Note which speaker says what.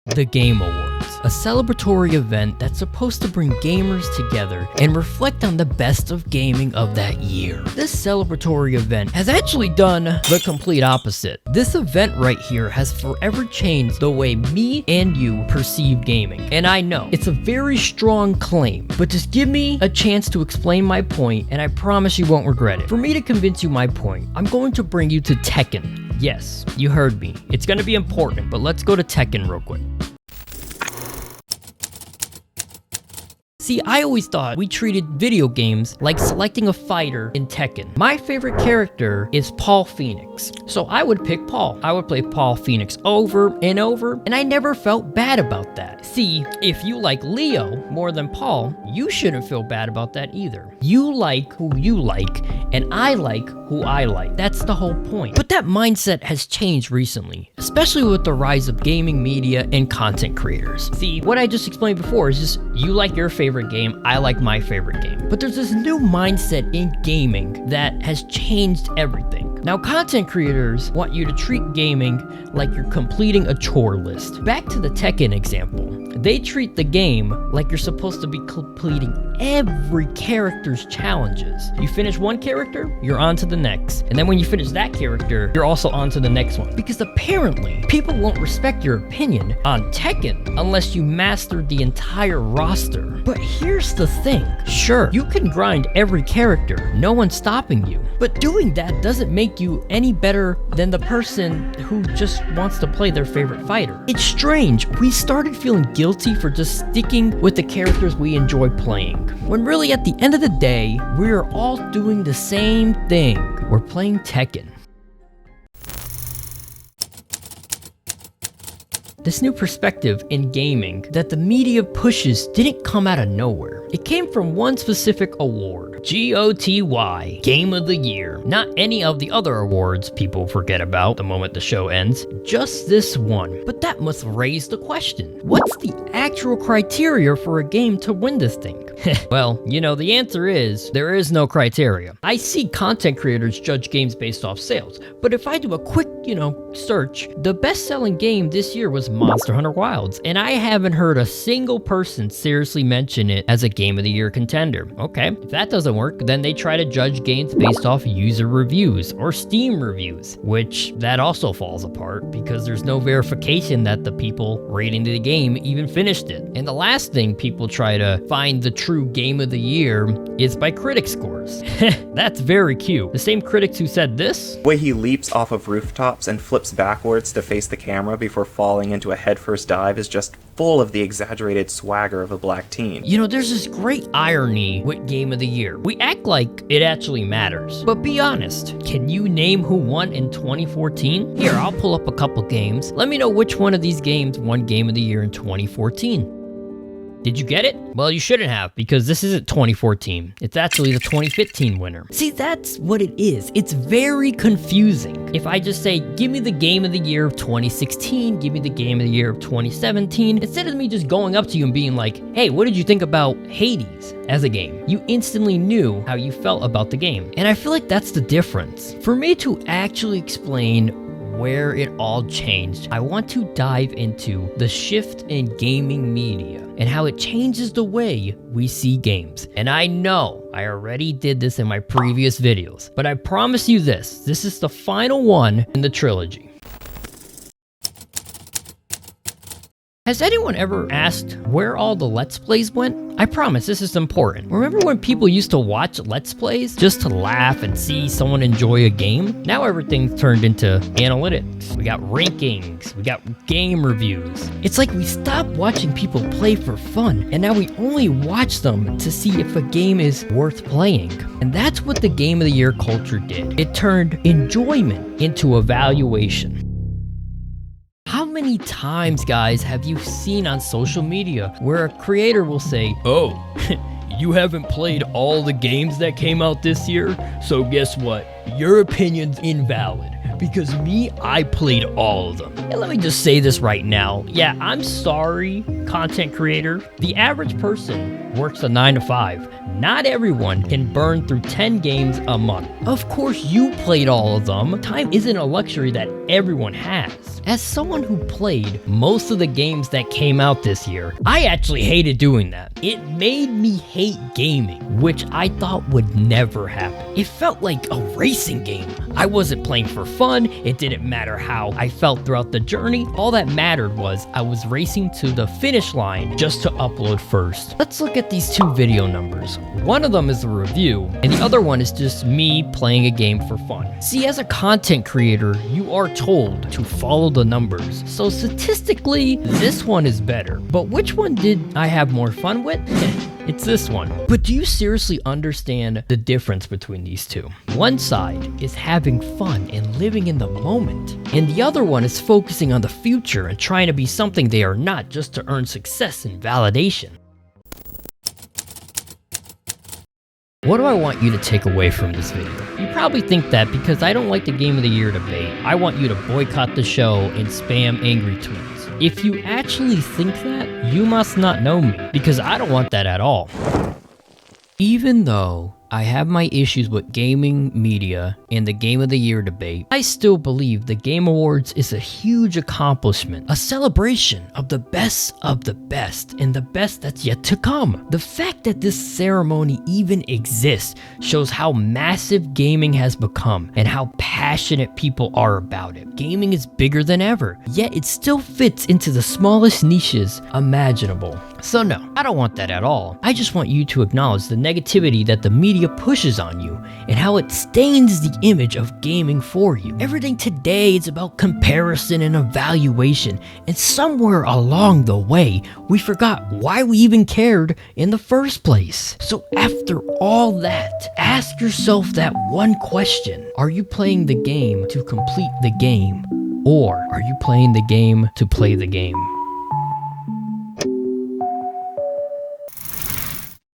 Speaker 1: The Game Awards, a celebratory event that's supposed to bring gamers together and reflect on the best of gaming of that year. This celebratory event has actually done the complete opposite. This event right here has forever changed the way me and you perceive gaming. And I know, it's a very strong claim, but just give me a chance to explain my point and I promise you won't regret it. For me to convince you my point, I'm going to bring you to Tekken. Yes, you heard me. It's gonna be important, but let's go to Tekken real quick. See, I always thought we treated video games like selecting a fighter in Tekken. My favorite character is Paul Phoenix, so I would pick Paul. I would play Paul Phoenix over and over, and I never felt bad about that. See, if you like Leo more than Paul, you shouldn't feel bad about that either. You like who you like, and I like who I like. That's the whole point. But that mindset has changed recently, especially with the rise of gaming media and content creators. See, what I just explained before is just you like your favorite game, I like my favorite game. But there's this new mindset in gaming that has changed everything. Now, content creators want you to treat gaming like you're completing a chore list. Back to the Tekken example. They treat the game like you're supposed to be completing every character's challenges. You finish one character, you're on to the next. And then when you finish that character, you're also on to the next one. Because apparently, people won't respect your opinion on Tekken unless you master the entire roster. But here's the thing. Sure, you can grind every character, no one's stopping you. But doing that doesn't make you any better than the person who just wants to play their favorite fighter. It's strange, we started feeling guilty for just sticking with the characters we enjoy playing. When really at the end of the day, we're all doing the same thing. We're playing Tekken. This new perspective in gaming that the media pushes didn't come out of nowhere. It came from one specific award, GOTY, Game of the Year. Not any of the other awards people forget about the moment the show ends, just this one. But that must raise the question, what's the actual criteria for a game to win this thing? Well, you know, the answer is, there is no criteria. I see content creators judge games based off sales, but if I do a quick, search, the best-selling game this year was Monster Hunter Wilds, and I haven't heard a single person seriously mention it as a Game of the Year contender. Okay, if that doesn't work, then they try to judge games based off user reviews or Steam reviews, which that also falls apart because there's no verification that the people rating the game even finished it. And the last thing people try to find the true Game of the Year is by critic scores. That's very cute. The same critics who said this.
Speaker 2: The way he leaps off of rooftops and flips backwards to face the camera before falling into a headfirst dive is just full of the exaggerated swagger of a black teen.
Speaker 1: There's this great irony with Game of the Year. We act like it actually matters. But be honest, can you name who won in 2014? Here, I'll pull up a couple games. Let me know which one of these games won Game of the Year in 2014. Did you get it? Well, you shouldn't have, because this isn't 2014. It's actually the 2015 winner. See, that's what it is. It's very confusing. If I just say, give me the Game of the Year of 2016, give me the Game of the Year of 2017, instead of me just going up to you and being like, hey, what did you think about Hades as a game? You instantly knew how you felt about the game. And I feel like that's the difference. For me to actually explain where it all changed, I want to dive into the shift in gaming media and how it changes the way we see games. And I know I already did this in my previous videos, but I promise you this is the final one in the trilogy. Has anyone ever asked where all the Let's Plays went? I promise this is important. Remember when people used to watch Let's Plays just to laugh and see someone enjoy a game? Now everything's turned into analytics. We got rankings, we got game reviews. It's like we stopped watching people play for fun, and now we only watch them to see if a game is worth playing. And that's what the Game of the Year culture did. It turned enjoyment into evaluation. How many times, guys, have you seen on social media where a creator will say, oh, you haven't played all the games that came out this year, so guess what? Your opinion's invalid Because me, I played all of them. And let me just say this right now. Yeah, I'm sorry, content creator. The average person works a 9 to 5. Not everyone can burn through 10 games a month. Of course, you played all of them. Time isn't a luxury that everyone has. As someone who played most of the games that came out this year, I actually hated doing that. It made me hate gaming, which I thought would never happen. It felt like a racing game. I wasn't playing for fun. It didn't matter how I felt throughout the journey. All that mattered was I was racing to the finish line just to upload first. Let's look at these two video numbers. One of them is a review, and the other one is just me playing a game for fun. See, as a content creator, you are told to follow the numbers. So statistically, this one is better. But which one did I have more fun with? It's this one. But do you seriously understand the difference between these two? One side is having fun and living in the moment, and the other one is focusing on the future and trying to be something they are not just to earn success and validation. What do I want you to take away from this video? You probably think that because I don't like the Game of the Year debate, I want you to boycott the show and spam angry tweets. If you actually think that, you must not know me, because I don't want that at all. Even though I have my issues with gaming media and the Game of the Year debate, I still believe the Game Awards is a huge accomplishment, a celebration of the best and the best that's yet to come. The fact that this ceremony even exists shows how massive gaming has become and how passionate people are about it. Gaming is bigger than ever, yet it still fits into the smallest niches imaginable. So no, I don't want that at all. I just want you to acknowledge the negativity that the media pushes on you and how it stains the image of gaming for you. Everything today is about comparison and evaluation, and somewhere along the way, we forgot why we even cared in the first place. So after all that, ask yourself that one question. Are you playing the game to complete the game, or are you playing the game to play the game?